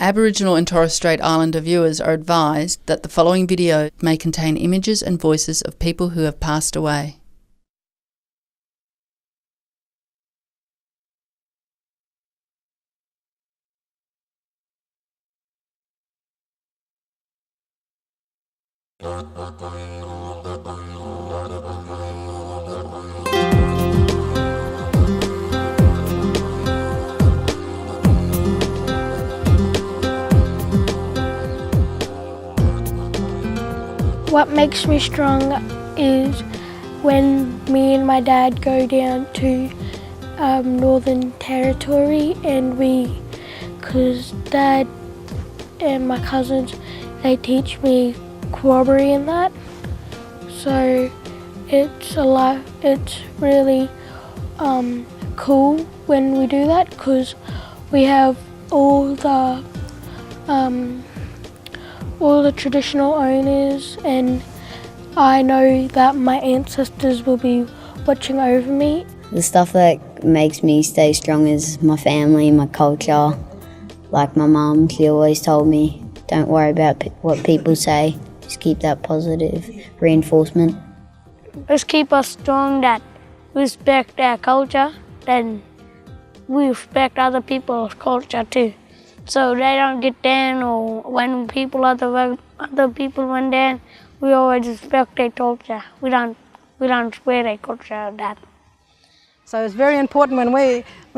Aboriginal and Torres Strait Islander viewers are advised that the following video may contain images and voices of people who have passed away. What makes me strong is when me and my dad go down to Northern Territory and because Dad and my cousins, they teach me corroboree and that. So it's really cool when we do that because we have all the traditional owners, and I know that my ancestors will be watching over me. The stuff that makes me stay strong is my family, my culture. Like my mum, she always told me, don't worry about what people say, just keep that positive reinforcement. Just keep us strong that we respect our culture, then we respect other people's culture too. So they don't get down, or when other people went down, we always respect their culture. We don't swear their culture that. So it's very important when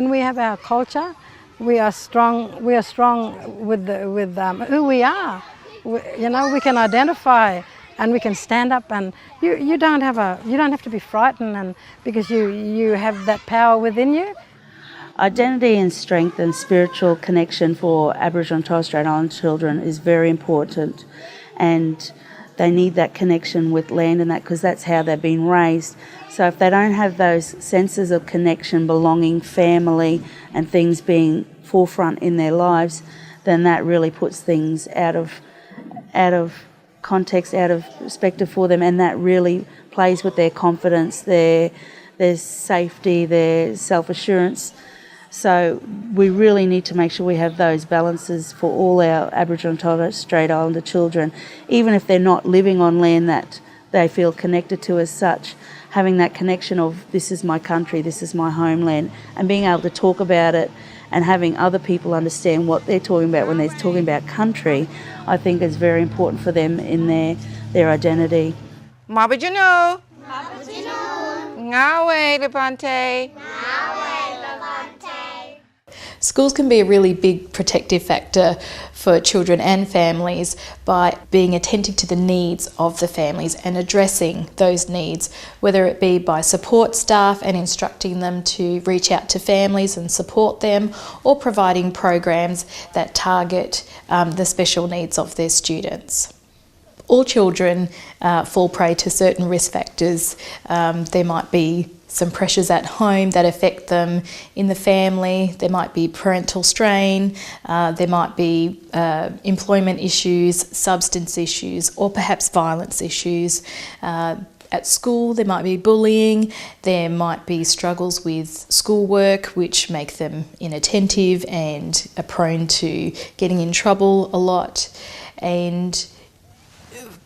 we have our culture, we are strong. We are strong with who we are. We can identify and we can stand up, and you don't have to be frightened, and because you have that power within you. Identity and strength and spiritual connection for Aboriginal and Torres Strait Islander children is very important, and they need that connection with land and that because that's how they've been raised. So if they don't have those senses of connection, belonging, family and things being forefront in their lives, then that really puts things out of context, out of perspective for them, and that really plays with their confidence, their safety, their self-assurance. So we really need to make sure we have those balances for all our Aboriginal and Torres Strait Islander children, even if they're not living on land that they feel connected to as such, having that connection of this is my country, this is my homeland, and being able to talk about it and having other people understand what they're talking about when they're talking about country, I think is very important for them in their identity. Aboriginal. Ngawe Levante. Schools can be a really big protective factor for children and families by being attentive to the needs of the families and addressing those needs, whether it be by support staff and instructing them to reach out to families and support them, or providing programs that target the special needs of their students. All children fall prey to certain risk factors. There might be some pressures at home that affect them in the family. There might be parental strain, there might be employment issues, substance issues, or perhaps violence issues. At school, there might be bullying, there might be struggles with schoolwork which make them inattentive and are prone to getting in trouble a lot. And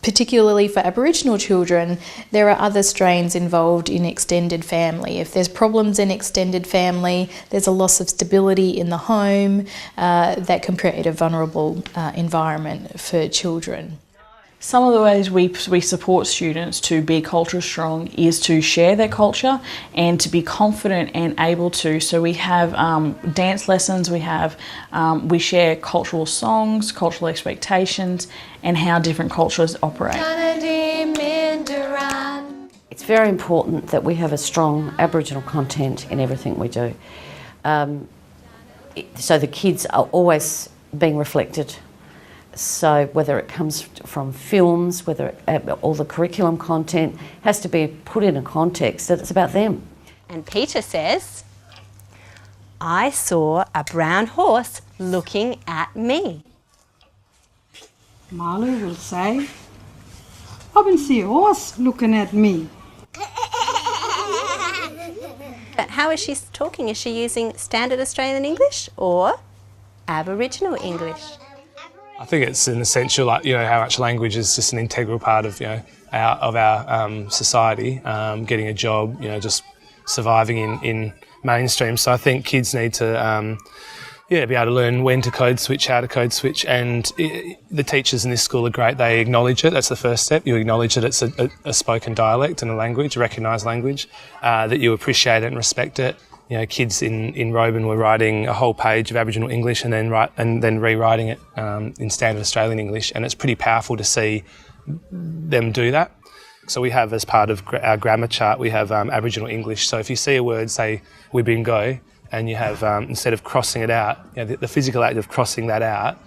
particularly for Aboriginal children, there are other strains involved in extended family. If there's problems in extended family, there's a loss of stability in the home that can create a vulnerable environment for children. Some of the ways we support students to be culture strong is to share their culture and to be confident and able to. So we have dance lessons, we share cultural songs, cultural expectations, and how different cultures operate. It's very important that we have a strong Aboriginal content in everything we do. So the kids are always being reflected. So whether it comes from films, all the curriculum content has to be put in a context that it's about them. And Peter says, I saw a brown horse looking at me. Malu will say, I can see a horse looking at me. But how is she talking? Is she using standard Australian English or Aboriginal English? I think it's an essential, how much language is just an integral part of, our society, getting a job, just surviving in mainstream. So I think kids need to, be able to learn when to code switch, how to code switch, and the teachers in this school are great. They acknowledge it. That's the first step. You acknowledge that it's a spoken dialect and a language, a recognised language, that you appreciate it and respect it. Kids in Roban were writing a whole page of Aboriginal English and then rewriting it in standard Australian English, and it's pretty powerful to see them do that. So we have, as part of our grammar chart, we have Aboriginal English. So if you see a word, say wibingo, and you have, instead of crossing it out, the physical act of crossing that out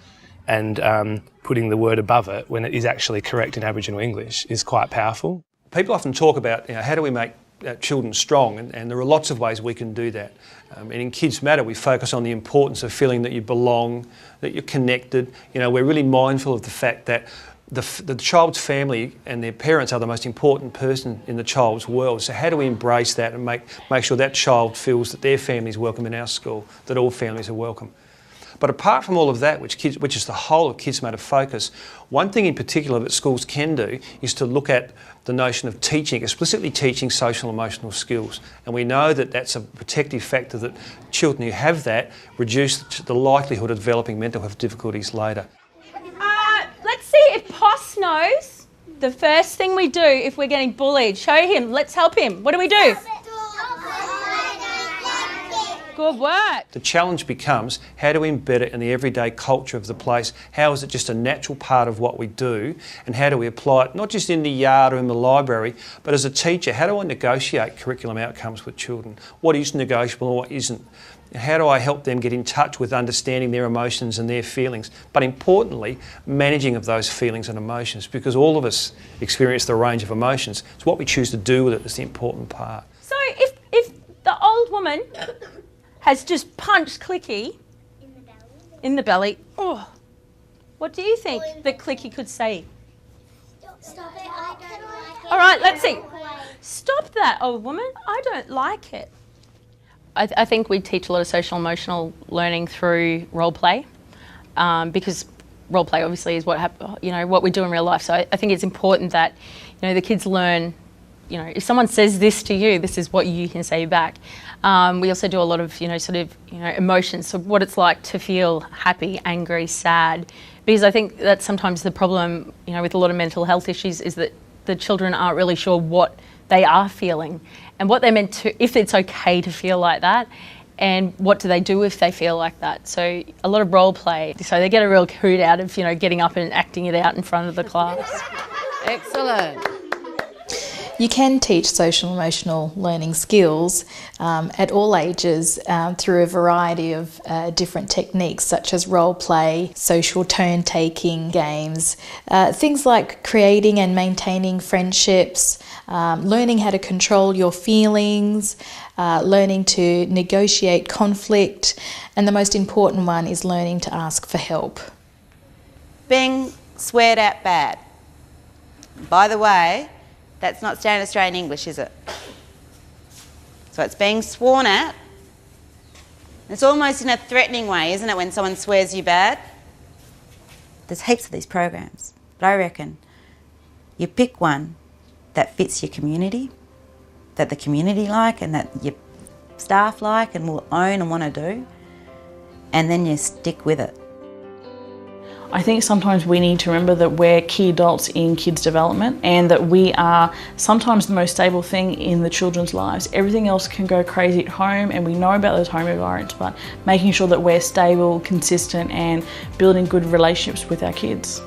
and putting the word above it when it is actually correct in Aboriginal English is quite powerful. People often talk about how do we make children strong, and there are lots of ways we can do that. And in Kids Matter we focus on the importance of feeling that you belong, that you're connected. We're really mindful of the fact that the child's family and their parents are the most important person in the child's world. So how do we embrace that and make sure that child feels that their family is welcome in our school, that all families are welcome? But apart from all of that, which is the whole of Kids Matter focus, one thing in particular that schools can do is to look at the notion of teaching, explicitly teaching social and emotional skills. And we know that that's a protective factor, that children who have that reduce the likelihood of developing mental health difficulties later. Let's see if Poss knows the first thing we do if we're getting bullied. Show him. Let's help him. What do we do? Good work. The challenge becomes how do we embed it in the everyday culture of the place? How is it just a natural part of what we do? And how do we apply it, not just in the yard or in the library, but as a teacher, how do I negotiate curriculum outcomes with children? What is negotiable and what isn't? How do I help them get in touch with understanding their emotions and their feelings? But importantly, managing of those feelings and emotions, because all of us experience the range of emotions. It's what we choose to do with it that's the important part. So if the old woman has just punched Clicky in the belly, oh, what do you think that Clicky could say? Stop it, I don't like it. All right, let's see. Stop that, old woman. I don't like it. I think we teach a lot of social emotional learning through role play, because role play obviously is what we do in real life. So I think it's important that the kids learn. If someone says this to you, this is what you can say back. We also do a lot of emotions, so what it's like to feel happy, angry, sad, because I think that's sometimes the problem with a lot of mental health issues is that the children aren't really sure what they are feeling and what they're meant to, if it's okay to feel like that, and what do they do if they feel like that. So a lot of role play, so they get a real hoot out of getting up and acting it out in front of the class. Excellent. You can teach social emotional learning skills at all ages through a variety of different techniques such as role play, social turn-taking games, things like creating and maintaining friendships, learning how to control your feelings, learning to negotiate conflict, and the most important one is learning to ask for help. Being sweared at bad. By the way, that's not standard Australian English, is it? So it's being sworn at. It's almost in a threatening way, isn't it, when someone swears you bad? There's heaps of these programs, but I reckon you pick one that fits your community, that the community like and that your staff like and will own and want to do, and then you stick with it. I think sometimes we need to remember that we're key adults in kids' development and that we are sometimes the most stable thing in the children's lives. Everything else can go crazy at home and we know about those home environments, but making sure that we're stable, consistent and building good relationships with our kids.